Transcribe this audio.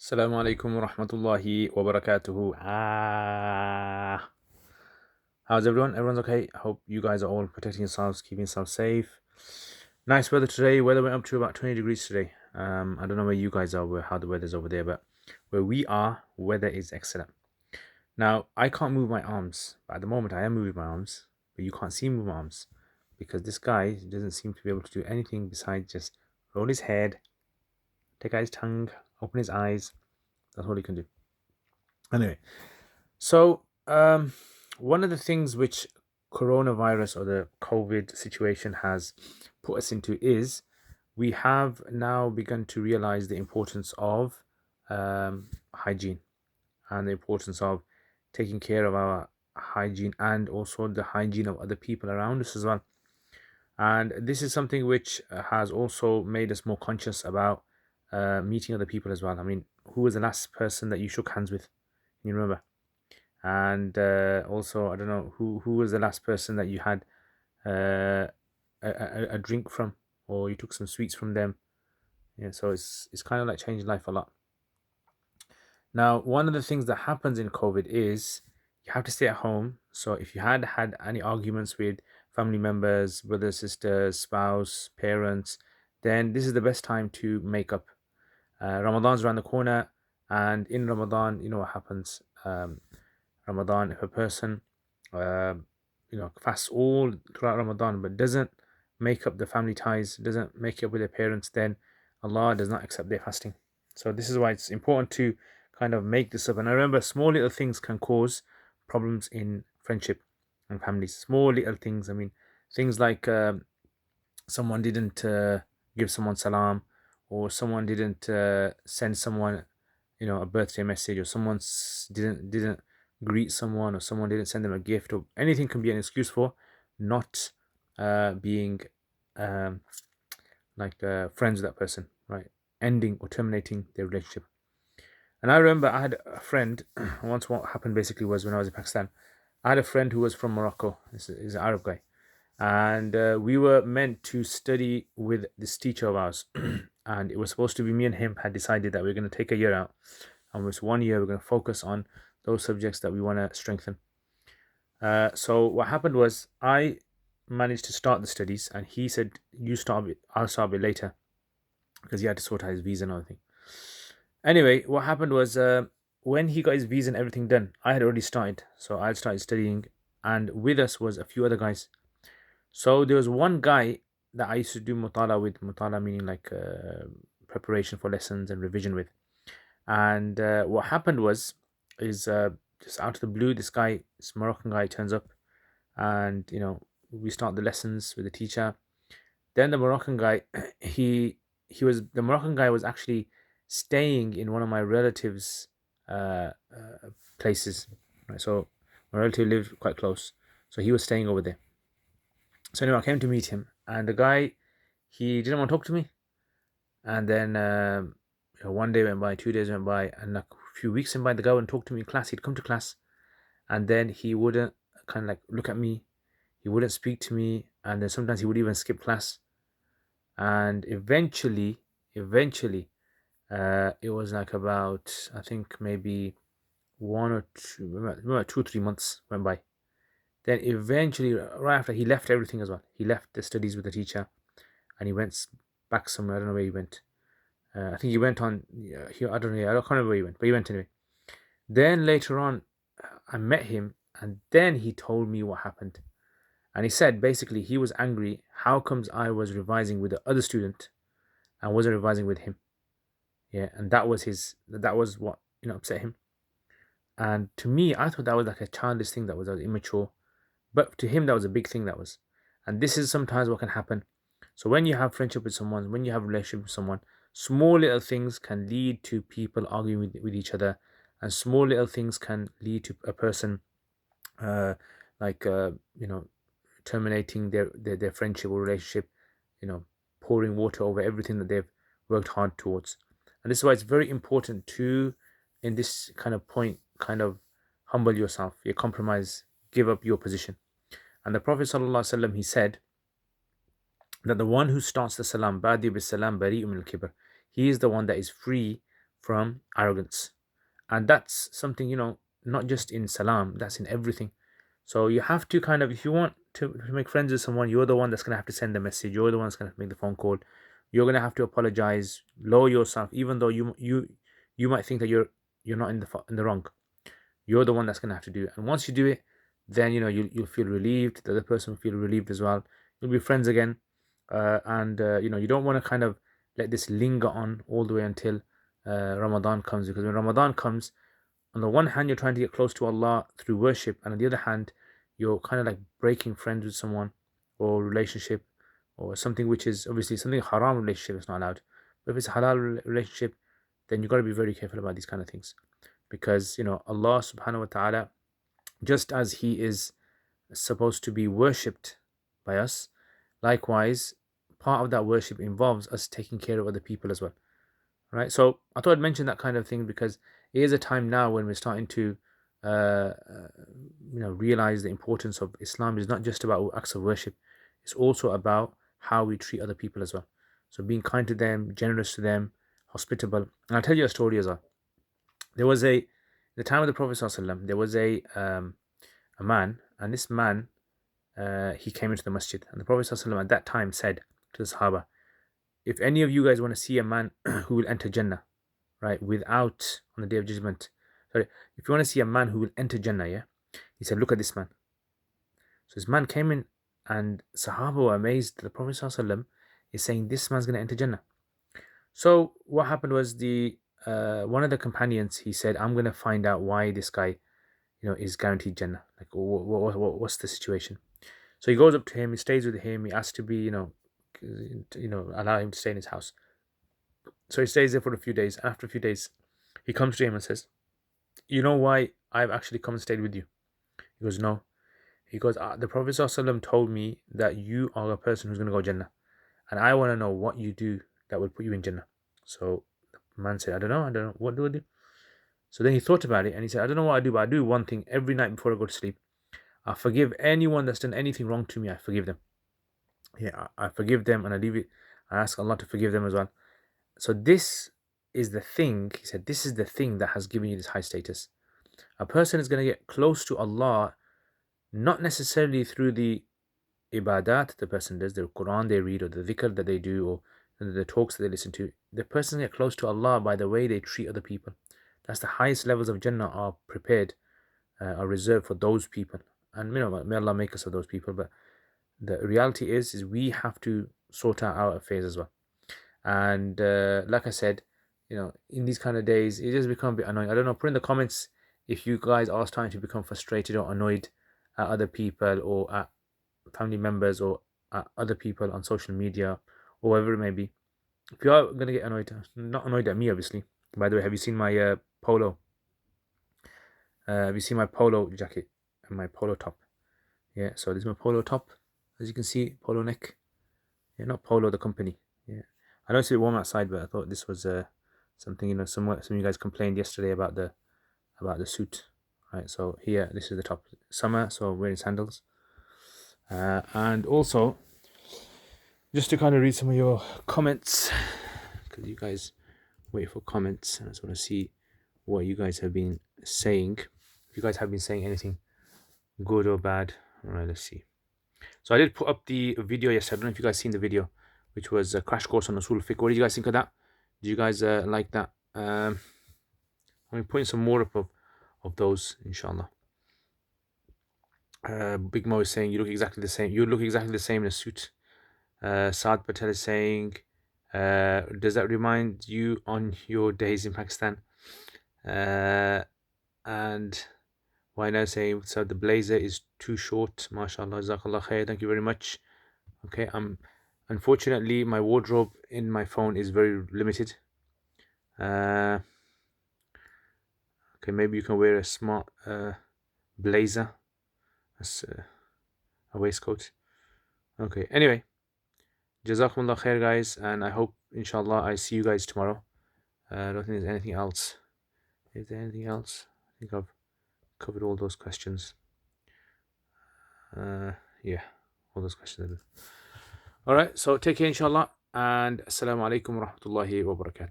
Assalamu alaikum wa rahmatullahi wa barakatuhu. How's everyone? Everyone's okay? I hope you guys are all protecting yourselves, keeping yourselves safe. Nice weather today. Weather went up to about 20 degrees today. I don't know where you guys are, how the weather's over there, but where we are, weather is excellent. Now, I can't move my arms, but at the moment I am moving my arms, but you can't see me move my arms because this guy doesn't seem to be able to do anything besides just roll his head, take out his tongue, open his eyes. That's all he can do. Anyway, so one of the things which coronavirus or the COVID situation has put us into is we have now begun to realize the importance of hygiene and the importance of taking care of our hygiene and also the hygiene of other people around us as well. And this is something which has also made us more conscious about meeting other people as well. I mean, who was the last person that you shook hands with? You remember? And also, I don't know who was the last person that you had a drink from, or you took some sweets from them. Yeah, so it's kind of like changed life a lot. Now, one of the things that happens in COVID is you have to stay at home. So if you had had any arguments with family members, brothers, sisters, spouse, parents, then this is the best time to make up. Ramadan's around the corner, and in Ramadan, you know what happens. Ramadan, if a person, uh, fasts all throughout Ramadan but doesn't make up the family ties, doesn't make it up with their parents, then Allah does not accept their fasting. So this is why it's important to kind of make this up. And I remember small little things can cause problems in friendship and families. Small little things. I mean, things like someone didn't give someone salam, or someone didn't send someone, a birthday message, or someone didn't greet someone, or someone didn't send them a gift, or anything can be an excuse for not being um, friends with that person, right? Ending or terminating their relationship. And I remember I had a friend once. What happened basically was when I was in Pakistan, I had a friend who was from Morocco. This is an Arab guy, and we were meant to study with this teacher of ours. And it was supposed to be me and him had decided that we are going to take a year out, and this 1 year we're going to focus on those subjects that we want to strengthen. So what happened was I managed to start the studies, and he said, "You start a bit, I'll start a bit later," because he had to sort out his visa and everything. Anyway, what happened was when he got his visa and everything done, I had already started, so I had started studying, and with us was a few other guys. So there was one guy that I used to do mutala with, mutala meaning like preparation for lessons and revision with. And what happened was, is just out of the blue, this Moroccan guy turns up, and we start the lessons with the teacher. Then the Moroccan guy, the Moroccan guy was actually staying in one of my relatives' places. Right, so my relative lived quite close, so he was staying over there. So anyway, I came to meet him, and the guy, he didn't want to talk to me. And then 1 day went by, 2 days went by, and a few weeks went by. The guy wouldn't talk to me in class. He'd come to class, and then he wouldn't kind of like look at me. He wouldn't speak to me, and then sometimes he would even skip class. And eventually, it was like about, I think maybe 2 or 3 months went by. Then eventually, right after, he left everything as well. He left the studies with the teacher, and he went back somewhere. I don't know where he went. I think he went on. I don't know. I can't remember where he went, but he went anyway. Then later on, I met him, and then he told me what happened. And he said basically he was angry. How comes I was revising with the other student and wasn't revising with him? Yeah, and that was what upset him. And to me, I thought that was like a childish thing. That was immature. But to him, that was a big thing. That was, and this is sometimes what can happen. So when you have friendship with someone, when you have a relationship with someone, small little things can lead to people arguing with each other, and small little things can lead to a person, uh, like terminating their friendship or relationship, pouring water over everything that they've worked hard towards. And this is why it's very important to, in this kind of point, kind of humble yourself, you compromise, give up your position. And the Prophet ﷺ, he said that the one who starts the salam, badi bis salam bari min al kibr, he is the one that is free from arrogance. And that's something, not just in salam, that's in everything. So you have to kind of, if you want to make friends with someone, you're the one that's going to have to send the message, you're the one that's going to make the phone call, you're going to have to apologize, lower yourself, even though you might think that you're not in the wrong. You're the one that's going to have to do it. And once you do it, then you'll feel relieved, the other person will feel relieved as well, you'll be friends again. And you don't want to kind of let this linger on all the way until Ramadan comes, because when Ramadan comes, on the one hand you're trying to get close to Allah through worship, and on the other hand you're kind of like breaking friends with someone or relationship, or something which is obviously something haram relationship is not allowed. But if it's a halal relationship, then you've got to be very careful about these kind of things, because Allah subhanahu wa ta'ala, just as he is supposed to be worshipped by us, likewise part of that worship involves us taking care of other people as well, right? So I thought I'd mention that kind of thing, because it is a time now when we're starting to uh, uh, realize the importance of Islam is not just about acts of worship, it's also about how we treat other people as well. So being kind to them, generous to them, hospitable. And I'll tell you a story as well. There was the time of the Prophet ﷺ, there was a man, and this man, he came into the masjid, and the Prophet ﷺ at that time said to the Sahaba, if any of you guys want to see a man who will enter Jannah, right, without, on the day of judgment, sorry, if you want to see a man who will enter Jannah, yeah, he said, look at this man. So this man came in, and Sahaba were amazed that the Prophet ﷺ is saying this man's going to enter Jannah. So what happened was, the one of the companions, he said, I'm going to find out why this guy is guaranteed Jannah. Like, what's the situation? So he goes up to him, he stays with him, he asks to be, allow him to stay in his house. So he stays there for a few days. After a few days, he comes to him and says, you know why I've actually come and stayed with you? He goes, no. He goes, the Prophet ﷺ told me that you are a person who's going to go Jannah, and I want to know what you do that will put you in Jannah. So the man said, I don't know, what do I do? So then he thought about it, and he said, I don't know what I do, but I do one thing every night before I go to sleep. I forgive anyone that's done anything wrong to me. I forgive them. Yeah, I forgive them, and I leave it. I ask Allah to forgive them as well. So this is the thing, he said, this is the thing that has given you this high status. A person is going to get close to Allah, not necessarily through the ibadat the person does, the Quran they read, or the dhikr that they do, or the talks that they listen to. The person get close to Allah by the way they treat other people. That's the highest levels of Jannah are prepared, are reserved for those people. And may Allah make us of those people. But the reality is we have to sort out our affairs as well. And like I said, in these kind of days, it just become a bit annoying. I don't know, put in the comments if you guys are starting to become frustrated or annoyed at other people, or at family members, or at other people on social media, or whatever it may be. If you are going to get annoyed, not annoyed at me obviously. By the way, have you seen my polo? Have you seen my polo jacket and my polo top? Yeah, so this is my polo top. As you can see, polo neck. Yeah, not Polo the company. Yeah, I know it's a bit warm outside, but I thought this was something. Some of you guys complained yesterday about the suit. Right, so here, this is the top. Summer, so I'm wearing sandals. And also, just to kind of read some of your comments, because you guys wait for comments, and I just want to see what you guys have been saying. If you guys have been saying anything good or bad. All right, let's see. So I did put up the video yesterday. I don't know if you guys seen the video, which was a crash course on Usul Fiqh. What did you guys think of that? Did you guys like that? I'm putting some more up of those, inshallah. Big Mo is saying you look exactly the same. You look exactly the same in a suit. Saad Patel is saying, does that remind you on your days in Pakistan? And why not saying, so the blazer is too short? MashaAllah, Jazakallah khair. Thank you very much. Okay, unfortunately my wardrobe in my phone is very limited. Okay, maybe you can wear a smart blazer as a waistcoat. Okay, anyway, Jazakumullah khair guys, and I hope inshallah I see you guys tomorrow. I don't think there's anything else. Is there anything else? I think I've covered all those questions. Yeah, all those questions. Alright, so take care inshallah, and assalamu alaikum wa rahmatullahi wa barakatuh.